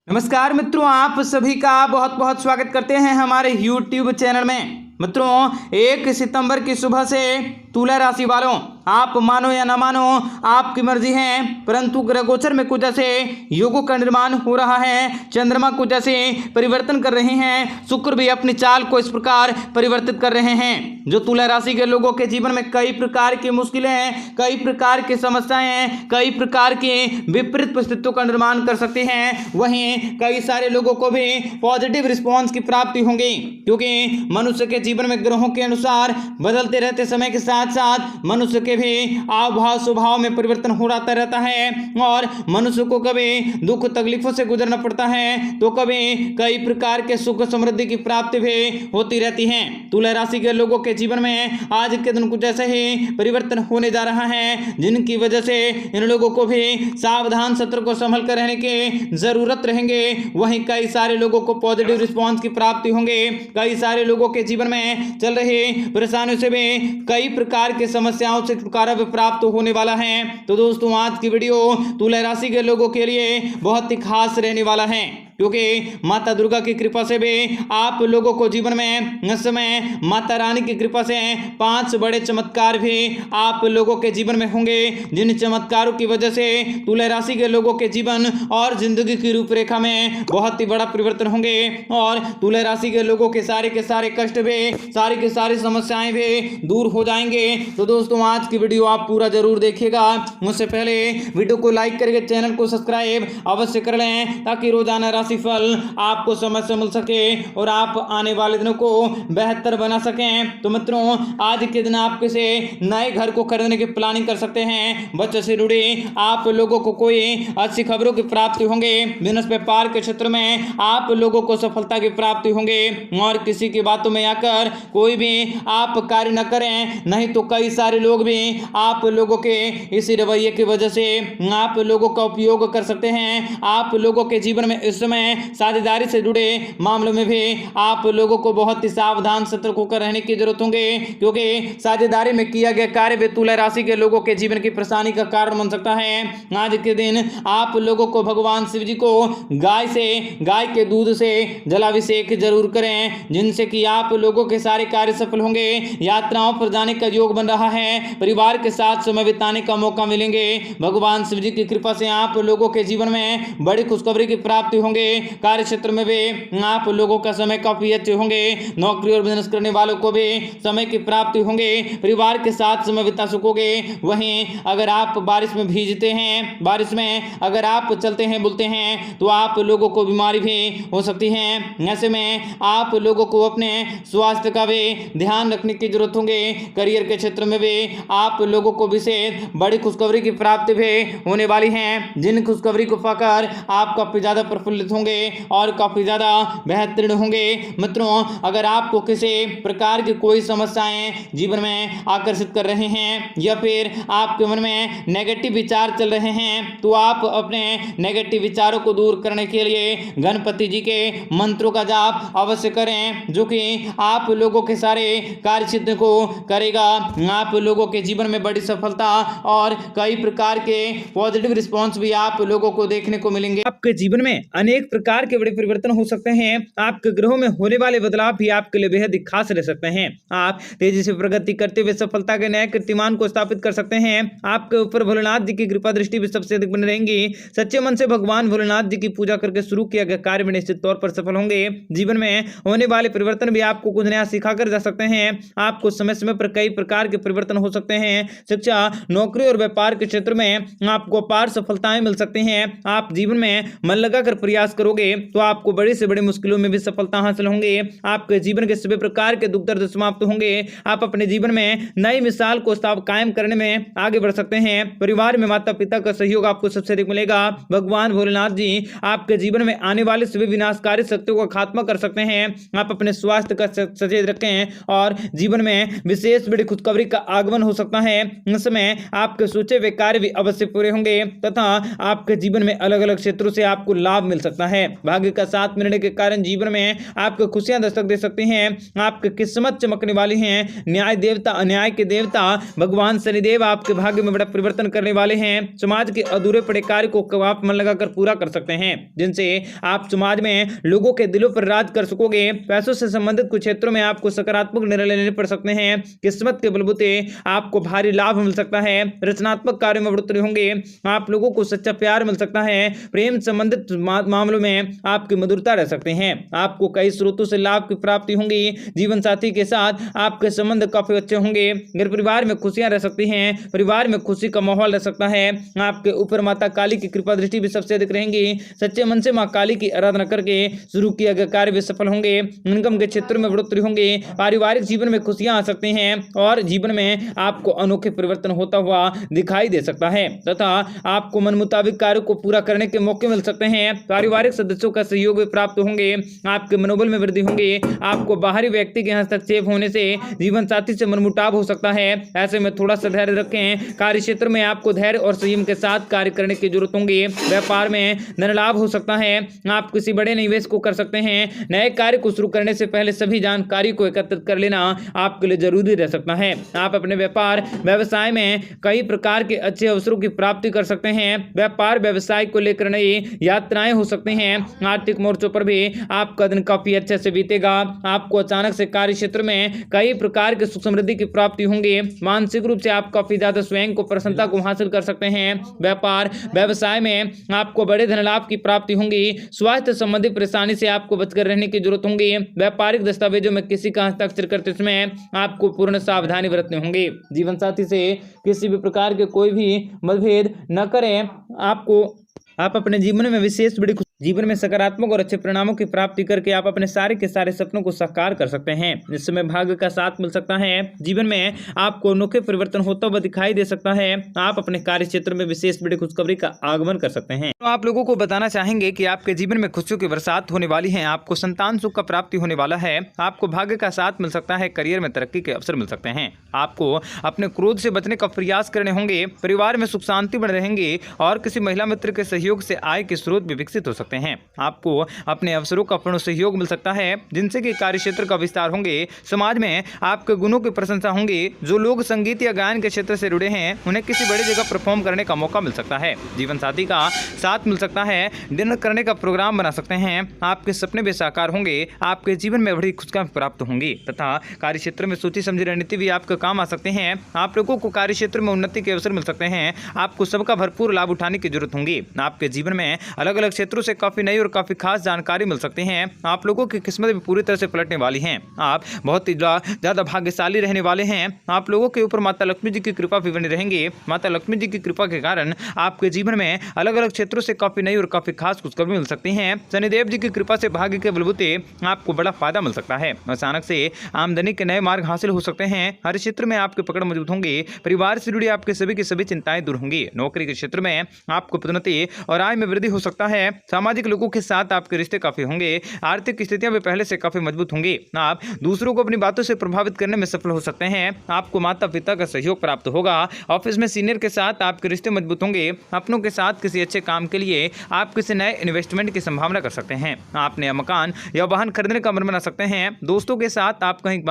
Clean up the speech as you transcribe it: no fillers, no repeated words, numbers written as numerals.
नमस्कार मित्रों, आप सभी का बहुत बहुत स्वागत करते हैं हमारे YouTube चैनल में। मित्रों, 1 सितंबर की सुबह से तुला राशि वालों, आप मानो या ना मानो आपकी मर्जी है, परंतु ग्रह गोचर में कुछ ऐसे योगों का निर्माण हो रहा है। चंद्रमा कुछ ऐसे परिवर्तन कर रहे हैं, शुक्र भी अपनी चाल को इस प्रकार परिवर्तित कर रहे हैं जो तुला राशि के लोगों के जीवन में कई प्रकार की मुश्किलें, कई प्रकार की समस्याएं, कई प्रकार की विपरीत परिस्थितियों का निर्माण कर सकते हैं। वहीं कई सारे लोगों को भी पॉजिटिव रिस्पॉन्स की प्राप्ति होगी, क्योंकि मनुष्य के जीवन में ग्रहों के अनुसार बदलते रहते समय के साथ साथ मनुष्य के भी आवभाव स्वभाव में परिवर्तन हो जाता रहता है और मनुष्य को कभी दुख तकलीफों से गुजरना पड़ता है तो कभी कई प्रकार के सुख समृद्धि की प्राप्ति भी होती रहती है। तुला राशि के लोगों के जीवन में आज के दिन कुछ ऐसा ही परिवर्तन होने जा रहा है जिनकी वजह से इन लोगों को भी सावधान सतर्क को संभल कर रहने की जरूरत रहेंगे। वहीं कई सारे लोगों को पॉजिटिव रिस्पॉन्स की प्राप्ति होंगे। कई सारे लोगों के जीवन में चल रही परेशानियों से भी कई प्रकार की समस्याओं से छुटकारा भी प्राप्त होने वाला है। तो दोस्तों, आज की वीडियो तुला राशि के लोगों के लिए बहुत ही खास रहने वाला है, क्योंकि माता दुर्गा की कृपा से भी आप लोगों को जीवन में इस समय माता रानी की कृपा से 5 बड़े चमत्कार भी आप लोगों के जीवन में होंगे, जिन चमत्कारों की वजह से तुला राशि के लोगों के जीवन और जिंदगी की रूपरेखा में बहुत ही बड़ा परिवर्तन होंगे और तुला राशि के लोगों के सारे कष्ट भी, सारी की सारी समस्याएं भी दूर हो जाएंगे। तो दोस्तों, आज की वीडियो आप पूरा जरूर देखिएगा। उससे पहले वीडियो को लाइक करके चैनल को सब्सक्राइब अवश्य कर लें, ताकि रोजाना राशिफल आपको समय से मिल सके और आप आने वाले दिनों को बेहतर बना सकें। तो मित्रों, आज के दिन आप किसी नए घर को खरीदने की प्लानिंग कर सकते हैं। बच्चों से जुड़े आप लोगों को कोई अच्छी खबरों की प्राप्ति होंगे। बिजनेस व्यापार के क्षेत्र में आप लोगों को सफलता की प्राप्ति होंगे और किसी की बातों में आकर कोई भी आप कार्य न करें, नहीं तो कई सारे लोग भी आप लोगों के इसी रवैये की वजह से आप लोगों का उपयोग कर सकते हैं। आप लोगों के जीवन में इस समय साझेदारी से जुड़े मामलों में भी आप लोगों को बहुत ही सावधान सतर्क होकर रहने की जरूरत होगी, क्योंकि साझेदारी में किया गया कार्य भी तुला राशि के लोगों के जीवन की परेशानी का कारण बन सकता है। आज के दिन आप लोगों को भगवान शिव जी को गाय के दूध से जलाभिषेक जरूर करें, जिनसे कि आप लोगों के सारे कार्य सफल होंगे। यात्राओं पर जाने का योग बन रहा है, परिवार के साथ समय बिताने का मौका मिलेंगे। भगवान शिव जी की कृपा से आप लोगों के जीवन में बड़ी खुशखबरी की प्राप्ति होंगे। कार्य क्षेत्र में भी आप लोगों का समय काफी अच्छे होंगे। नौकरी और बिजनेस करने वालों को भी समय की प्राप्ति होंगे, परिवार के साथ समय बिता सकोगे। वहीं अगर आप बारिश में भीजते हैं, बारिश में अगर आप चलते हैं बुलते हैं, तो आप लोगों को बीमारी भी हो सकती है। ऐसे में आप लोगों को अपने स्वास्थ्य का भी ध्यान रखने की जरूरत होंगे। करियर के क्षेत्र में भी आप लोगों को विशेष बड़ी खुशखबरी की प्राप्ति भी होने वाली है, जिन खुशखबरी को पाकर आप काफी ज्यादा प्रफुल्लित होंगे और काफी ज्यादा बेहतरीन होंगे। मित्रों, अगर आपको किसी प्रकार की कोई समस्याएं जीवन में आकर्षित कर रहे हैं या फिर आपके मन में नेगेटिव विचार चल रहे हैं, तो आप अपने नेगेटिव विचारों को दूर करने के लिए गणपति जी के मंत्रों का जाप अवश्य करें, जो कि आप लोगों के सारे कार्य सिद्ध को करेगा। आप लोगों के जीवन में बड़ी सफलता और कई प्रकार के पॉजिटिव रिस्पॉन्स भी आप लोगों को देखने को मिलेंगे। आपके जीवन में अनेक प्रकार के बड़े परिवर्तन हो सकते हैं। आपके ग्रहों में होने वाले बदलाव भी आपके लिए बेहद खास रह सकते हैं। आप तेजी से प्रगति करते हुए सफलता के नए कीर्तिमान को स्थापित कर सकते हैं। आपके ऊपर भोलेनाथ जी की कृपा दृष्टि भी सबसे अधिक बनी रहेंगी। सच्चे मन से भगवान भोलेनाथ जी की पूजा करके शुरू किया गया कार्य में निश्चित तौर पर सफल होंगे। जीवन में होने वाले परिवर्तन भी आपको कुछ नया सिखा कर जा सकते हैं। आपको समय समय पर कई प्रकार के परिवर्तन हो सकते हैं। शिक्षा, नौकरी और व्यापार के क्षेत्र में आपको अपार सफलताएं मिल सकती हैं। आप जीवन में मन लगाकर प्रयास करोगे तो आपको बड़ी से बड़ी मुश्किलों में भी सफलता हासिल होंगे। आपके जीवन के सभी प्रकार के दुख दर्द समाप्त होंगे। आप अपने जीवन में नई मिसाल को कायम करने में आगे बढ़ सकते हैं। परिवार में माता पिता का सहयोग आपको सबसे अधिक मिलेगा। भगवान भोलेनाथ जी आपके जीवन में आने वाले सभी विनाशकारी शक्तियों का खात्मा कर सकते हैं। आप अपने स्वास्थ्य का सचेत रखें और जीवन में विशेष बड़ी खुशखबरी का आगमन हो सकता है। इस समय आपके सोचे हुए कार्य भी अवश्य पूरे होंगे तथा आपके जीवन में अलग अलग क्षेत्रों से आपको लाभ मिल सकता सकता है। भाग्य का साथ मिलने के कारण जीवन में आपको खुशियां दस्तक दे सकती हैं। आपकी किस्मत चमकने वाली है। न्याय के देवता भगवान शनिदेव आपके भाग्य में बड़ा परिवर्तन करने वाले हैं। समाज के अधूरे पड़े कार्य को आप मन लगाकर पूरा कर सकते हैं, जिनसे आप समाज में लोगों के दिलों पर राज कर सकोगे। पैसों से संबंधित कुछ क्षेत्रों में आपको सकारात्मक निर्णय लेने पड़ सकते हैं। किस्मत के बलबूते आपको भारी लाभ मिल सकता है। रचनात्मक कार्यों में बढ़ोतरी होंगे। आप लोगों को सच्चा प्यार मिल सकता है। प्रेम संबंधित मामलों में आपकी मधुरता रह सकते हैं। आपको कई स्रोतों से लाभ की प्राप्ति होंगी। जीवन साथी के साथ आपके संबंध काफी अच्छे होंगे। घर परिवार में खुशियां रह सकती हैं। परिवार में खुशी का माहौल रह सकता है। आपके ऊपर माता काली की कृपा दृष्टि भी सबसे अधिक रहेंगी। सच्चे मन से मां काली की आराधना करके शुरू किया गया कार्य भी सफल होंगे। इनकम के क्षेत्र में बढ़ोतरी होंगी। पारिवारिक जीवन में खुशियां आ सकती हैं और जीवन में आपको अनोखे परिवर्तन होता हुआ दिखाई दे सकता है तथा आपको मन मुताबिक कार्य को पूरा करने के मौके मिल सकते हैं। पारिवारिक सदस्यों का सहयोग भी प्राप्त होंगे। आपके मनोबल में वृद्धि होंगी। आपको बाहरी व्यक्ति के हस्तक्षेप होने से जीवन साथी से मनमुटाव हो सकता है। ऐसे में थोड़ा सा धैर्य रखें। कार्य क्षेत्र में आपको धैर्य और संयम के साथ कार्य करने की जरूरत होगी। व्यापार में धन लाभ हो सकता है। आप किसी बड़े निवेश को कर सकते हैं। नए कार्य को शुरू करने से पहले सभी जानकारी को एकत्रित कर लेना आपके लिए जरूरी रह सकता है। आप अपने व्यापार व्यवसाय में कई प्रकार के अच्छे अवसरों की प्राप्ति कर सकते हैं। व्यापार व्यवसाय को लेकर नई यात्राएं हो सकती हैं। आर्थिक मोर्चों पर भी आपका दिन काफी अच्छे से बीतेगा। आपको अचानक से कार्य क्षेत्र में कई प्रकार के सुख समृद्धि की प्राप्ति होंगी। मानसिक रूप से आप काफी ज्यादा स्वयं को प्रसन्नता को हासिल कर सकते हैं। व्यापार व्यवसाय में आपको बड़े धन लाभ की प्राप्ति होंगी। स्वास्थ्य संबंधी परेशानी से आपको बचकर रहने की जरूरत होगी। व्यापारिक दस्तावेजों में किसी का हस्ताक्षर करते समय आपको पूर्ण सावधानी बरतनी होगी। जीवन साथी से किसी भी प्रकार के कोई भी मतभेद न करें। आप अपने जीवन में जीवन में सकारात्मक और अच्छे परिणामों की प्राप्ति करके आप अपने सारे के सारे सपनों को साकार कर सकते हैं। इस समय भाग्य का साथ मिल सकता है। जीवन में आपको अनोखे परिवर्तन होता हुआ दिखाई दे सकता है। आप अपने कार्य क्षेत्र में विशेष बड़ी खुशखबरी का आगमन कर सकते हैं। तो आप लोगों को बताना चाहेंगे कि आपके जीवन में खुशियों की बरसात होने वाली है। आपको संतान सुख का प्राप्ति होने वाला है। आपको भाग्य का साथ मिल सकता है। करियर में तरक्की के अवसर मिल सकते हैं। आपको अपने क्रोध से बचने का प्रयास करने होंगे। परिवार में सुख शांति बने रहेंगे और किसी महिला मित्र के सहयोग से आय के स्रोत भी विकसित हो सकते हैं। आपको अपने अवसरों का पूर्ण सहयोग मिल सकता है, जिनसे कि कार्य क्षेत्र का विस्तार होंगे। समाज में आपके गुणों की प्रशंसा होंगी। जो लोग संगीत या गायन के क्षेत्र से जुड़े हैं उन्हें किसी बड़ी जगह परफॉर्म करने का मौका मिल सकता है। जीवन साथी का साथ मिल सकता है। डिनर करने का प्रोग्राम बना सकते हैं। आपके सपने भी साकार होंगे। आपके जीवन में बड़ी खुशखबरी प्राप्त होंगी तथा कार्य क्षेत्र में सोची समझी रणनीति भी आपके काम आ सकते हैं। आप लोगों को कार्य क्षेत्र में उन्नति के अवसर मिल सकते हैं। आपको सबका भरपूर लाभ उठाने की जरूरत होगी। आपके जीवन में अलग अलग क्षेत्रों से काफी नई और काफी खास जानकारी मिल सकती है। आप लोगों की किस्मत भी पूरी तरह से पलटने वाली है। आप बहुत ही ज्यादा भाग्यशाली रहने वाले हैं। आप लोगों के ऊपर माता लक्ष्मी जी की कृपा भी बनी रहेंगी। माता लक्ष्मी जी की कृपा के कारण आपके जीवन में अलग अलग क्षेत्रों से काफी नई और काफी खास खुशखबरी मिल सकती है। शनिदेव जी की कृपा से भाग्य के बलबूते आपको बड़ा फायदा मिल सकता है। अचानक से आमदनी के नए मार्ग हासिल हो सकते हैं। हर क्षेत्र में आपकी पकड़ मजबूत होंगी। परिवार से जुड़ी आपके सभी की सभी चिंताएं दूर होंगी। नौकरी के क्षेत्र में आपको पदोन्नति और आय में वृद्धि हो सकता है। सामाजिक लोगों के साथ आपके रिश्ते काफी होंगे। आर्थिक स्थितियां भी पहले से काफी मजबूत होंगी। आप दूसरों को अपनी बातों से प्रभावित करने में सफल हो सकते हैं। आपको माता पिता का सहयोग प्राप्त होगा। ऑफिस में सीनियर के साथ आपके रिश्ते मजबूत होंगे। अपनों के साथ किसी अच्छे काम के लिए आप किसी नए इन्वेस्टमेंट की संभावना कर सकते हैं। आप नया मकान या वाहन खरीदने का मन बना सकते हैं। दोस्तों के साथ आप कहीं